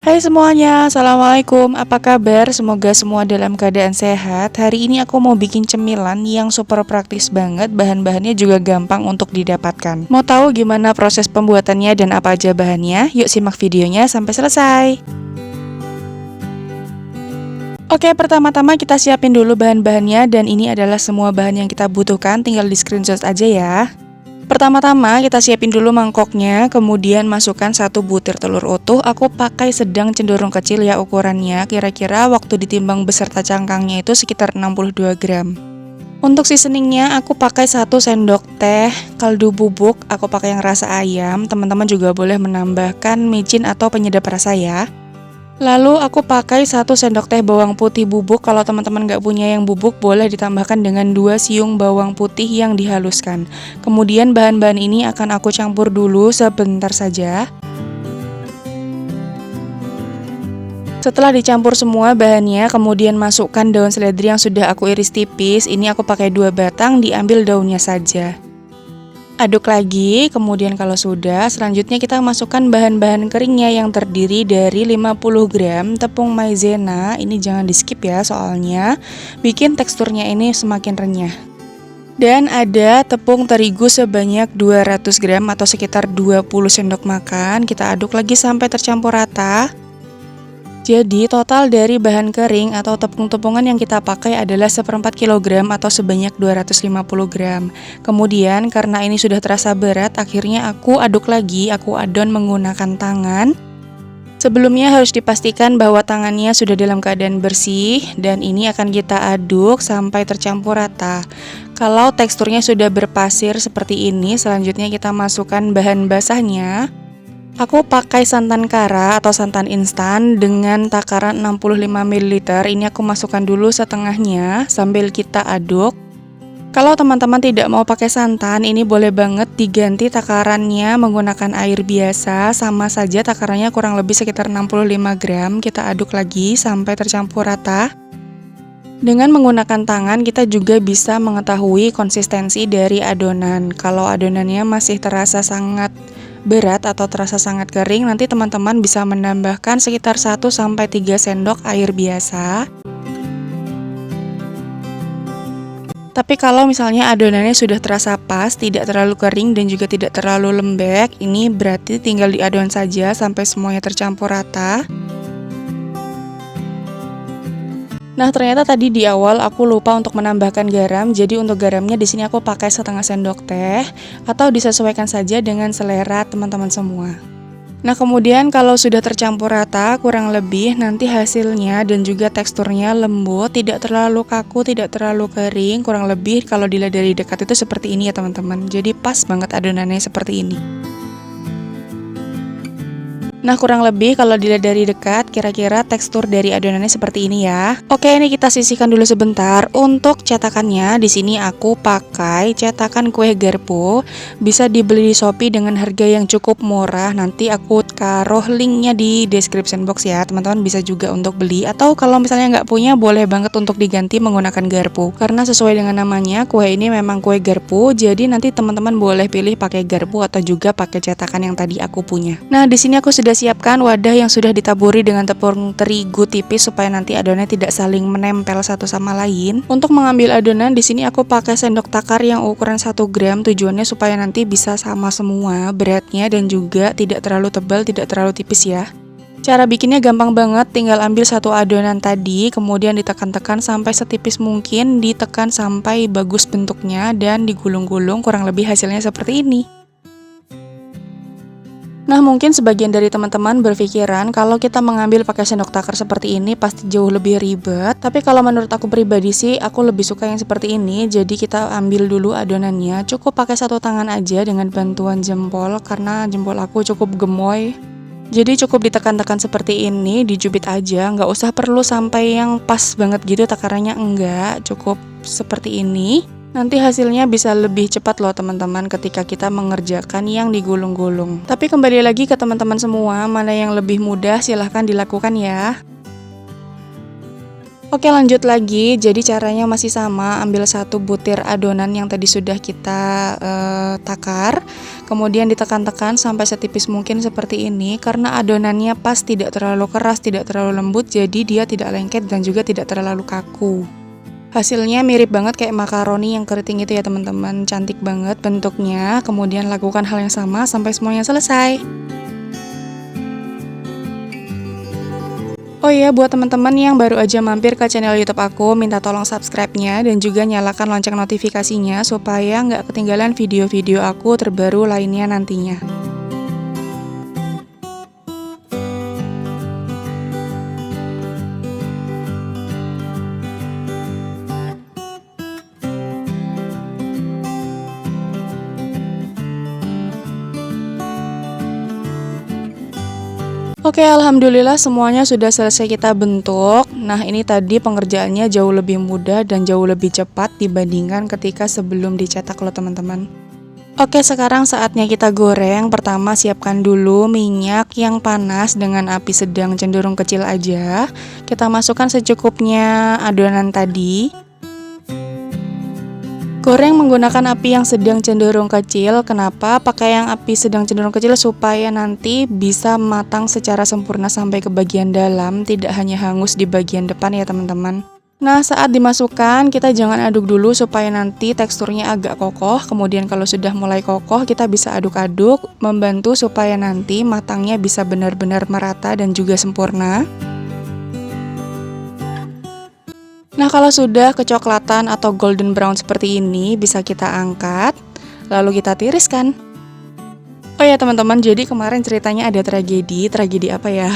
Hai semuanya, Assalamualaikum. Apa kabar? Semoga semua dalam keadaan sehat. Hari ini aku mau bikin cemilan yang super praktis banget. Bahan-bahannya juga gampang untuk didapatkan. Mau tahu gimana proses pembuatannya dan apa aja bahannya? Yuk simak videonya sampai selesai. Oke, pertama-tama kita siapin dulu bahan-bahannya. Dan ini adalah semua bahan yang kita butuhkan. Tinggal di screenshot aja ya. Pertama-tama kita siapin dulu mangkoknya, kemudian masukkan 1 butir telur utuh. Aku pakai sedang cenderung kecil ya ukurannya, kira-kira waktu ditimbang beserta cangkangnya itu sekitar 62 gram. Untuk seasoningnya aku pakai 1 sendok teh kaldu bubuk, aku pakai yang rasa ayam, teman-teman juga boleh menambahkan micin atau penyedap rasa ya. Lalu aku pakai 1 sendok teh bawang putih bubuk. Kalau teman-teman nggak punya yang bubuk, boleh ditambahkan dengan 2 siung bawang putih yang dihaluskan. Kemudian bahan-bahan ini akan aku campur dulu sebentar saja. Setelah dicampur semua bahannya, kemudian masukkan daun seledri yang sudah aku iris tipis. Ini aku pakai 2 batang, diambil daunnya saja. Aduk lagi, kemudian kalau sudah, selanjutnya kita masukkan bahan-bahan keringnya yang terdiri dari 50 gram tepung maizena. Ini jangan di skip ya, soalnya bikin teksturnya ini semakin renyah. Dan ada tepung terigu sebanyak 200 gram atau sekitar 20 sendok makan. Kita aduk lagi sampai tercampur rata. Jadi total dari bahan kering atau tepung-tepungan yang kita pakai adalah 1/4 kg atau sebanyak 250 gram. Kemudian karena ini sudah terasa berat, akhirnya aku aduk lagi, aku adon menggunakan tangan. Sebelumnya harus dipastikan bahwa tangannya sudah dalam keadaan bersih dan ini akan kita aduk sampai tercampur rata. Kalau teksturnya sudah berpasir seperti ini, selanjutnya kita masukkan bahan basahnya. Aku pakai santan kara atau santan instan dengan takaran 65 ml. Ini aku masukkan dulu setengahnya sambil kita aduk. Kalau teman-teman tidak mau pakai santan, ini boleh banget diganti takarannya menggunakan air biasa. Sama saja takarannya kurang lebih sekitar 65 gram. Kita aduk lagi sampai tercampur rata. Dengan menggunakan tangan, kita juga bisa mengetahui konsistensi dari adonan. Kalau adonannya masih terasa sangat berat atau terasa sangat kering, nanti teman-teman bisa menambahkan sekitar 1-3 sendok air biasa. Tapi kalau misalnya adonannya sudah terasa pas, tidak terlalu kering dan juga tidak terlalu lembek, ini berarti tinggal diadon saja sampai semuanya tercampur rata. Nah, ternyata tadi di awal aku lupa untuk menambahkan garam. Jadi untuk garamnya di sini aku pakai 1/2 sendok teh atau disesuaikan saja dengan selera teman-teman semua. Nah, kemudian kalau sudah tercampur rata kurang lebih, nanti hasilnya dan juga teksturnya lembut, tidak terlalu kaku, tidak terlalu kering. Kurang lebih kalau dilihat dari dekat itu seperti ini ya teman-teman. Jadi pas banget adonannya seperti ini. Nah, kurang lebih kalau dilihat dari dekat, kira-kira tekstur dari adonannya seperti ini ya. Oke, ini kita sisihkan dulu sebentar. Untuk cetakannya, di sini aku pakai cetakan kue garpu. Bisa dibeli di Shopee dengan harga yang cukup murah. Nanti aku taruh linknya di description box ya. Teman-teman bisa juga untuk beli. Atau kalau misalnya nggak punya, boleh banget untuk diganti menggunakan garpu. Karena sesuai dengan namanya, kue ini memang kue garpu. Jadi nanti teman-teman boleh pilih pakai garpu atau juga pakai cetakan yang tadi aku punya. Nah, di sini aku sudah siapkan wadah yang sudah ditaburi dengan tepung terigu tipis supaya nanti adonannya tidak saling menempel satu sama lain. Untuk mengambil adonan di sini aku pakai sendok takar yang ukuran 1 gram, tujuannya supaya nanti bisa sama semua beratnya dan juga tidak terlalu tebal, tidak terlalu tipis ya. Cara bikinnya gampang banget, tinggal ambil 1 adonan tadi, kemudian ditekan-tekan sampai setipis mungkin, ditekan sampai bagus bentuknya dan digulung-gulung, kurang lebih hasilnya seperti ini. Nah, mungkin sebagian dari teman-teman berpikiran kalau kita mengambil pakai sendok takar seperti ini pasti jauh lebih ribet. Tapi kalau menurut aku pribadi sih, aku lebih suka yang seperti ini. Jadi kita ambil dulu adonannya, cukup pakai 1 tangan aja dengan bantuan jempol karena jempol aku cukup gemoy. Jadi cukup ditekan-tekan seperti ini, dijubit aja, nggak usah perlu sampai yang pas banget gitu takarannya, enggak, cukup seperti ini. Nanti hasilnya bisa lebih cepat loh teman-teman ketika kita mengerjakan yang digulung-gulung. Tapi kembali lagi ke teman-teman semua, mana yang lebih mudah silahkan dilakukan ya. Oke, lanjut lagi. Jadi caranya masih sama, ambil 1 butir adonan yang tadi sudah kita takar. Kemudian ditekan-tekan sampai setipis mungkin seperti ini. Karena adonannya pas, tidak terlalu keras, tidak terlalu lembut, jadi dia tidak lengket dan juga tidak terlalu kaku. Hasilnya mirip banget kayak makaroni yang keriting itu ya teman-teman. Cantik banget bentuknya. Kemudian lakukan hal yang sama sampai semuanya selesai. Oh iya, buat teman-teman yang baru aja mampir ke channel YouTube aku, minta tolong subscribe-nya dan juga nyalakan lonceng notifikasinya supaya nggak ketinggalan video-video aku terbaru lainnya nantinya. Oke, alhamdulillah semuanya sudah selesai kita bentuk. Nah, ini tadi pengerjaannya jauh lebih mudah dan jauh lebih cepat dibandingkan ketika sebelum dicetak loh teman-teman. Oke, sekarang saatnya kita goreng. Pertama, siapkan dulu minyak yang panas dengan api sedang cenderung kecil aja. Kita masukkan secukupnya adonan tadi. Goreng menggunakan api yang sedang cenderung kecil. Kenapa pakai yang api sedang cenderung kecil? Supaya nanti bisa matang secara sempurna sampai ke bagian dalam, tidak hanya hangus di bagian depan ya teman-teman. Nah, saat dimasukkan kita jangan aduk dulu supaya nanti teksturnya agak kokoh. Kemudian kalau sudah mulai kokoh kita bisa aduk-aduk, membantu supaya nanti matangnya bisa benar-benar merata dan juga sempurna. Nah, kalau sudah kecoklatan atau golden brown seperti ini, bisa kita angkat, lalu kita tiriskan. Oh ya teman-teman, jadi kemarin ceritanya ada tragedi apa ya?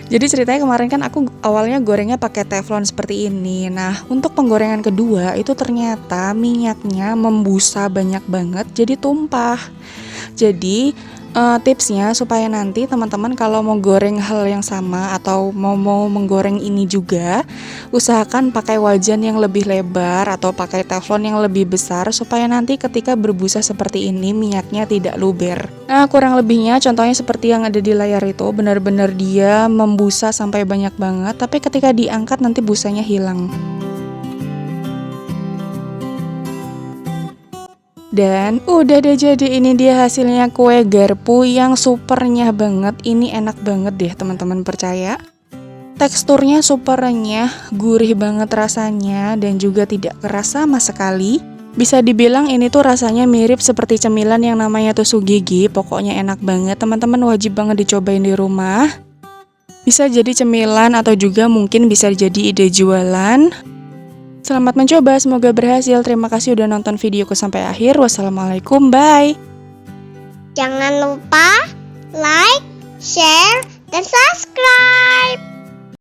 Jadi ceritanya kemarin kan aku awalnya gorengnya pakai teflon seperti ini. Nah, untuk penggorengan kedua itu ternyata minyaknya membusa banyak banget, jadi tumpah. Jadi tipsnya supaya nanti teman-teman kalau mau goreng hal yang sama atau mau menggoreng ini juga, usahakan pakai wajan yang lebih lebar atau pakai teflon yang lebih besar supaya nanti ketika berbusa seperti ini minyaknya tidak luber. Nah, kurang lebihnya contohnya seperti yang ada di layar itu, benar-benar dia membusa sampai banyak banget, tapi ketika diangkat nanti busanya hilang. Dan udah deh, jadi ini dia hasilnya kue garpu yang supernya banget. Ini enak banget deh teman-teman, percaya. Teksturnya super renyah, gurih banget rasanya dan juga tidak keras sama sekali. Bisa dibilang ini tuh rasanya mirip seperti cemilan yang namanya tusuk gigi. Pokoknya enak banget, teman-teman wajib banget dicobain di rumah. Bisa jadi cemilan atau juga mungkin bisa jadi ide jualan. Selamat mencoba, semoga berhasil. Terima kasih udah nonton videoku sampai akhir. Wassalamualaikum, bye. Jangan lupa like, share, dan subscribe.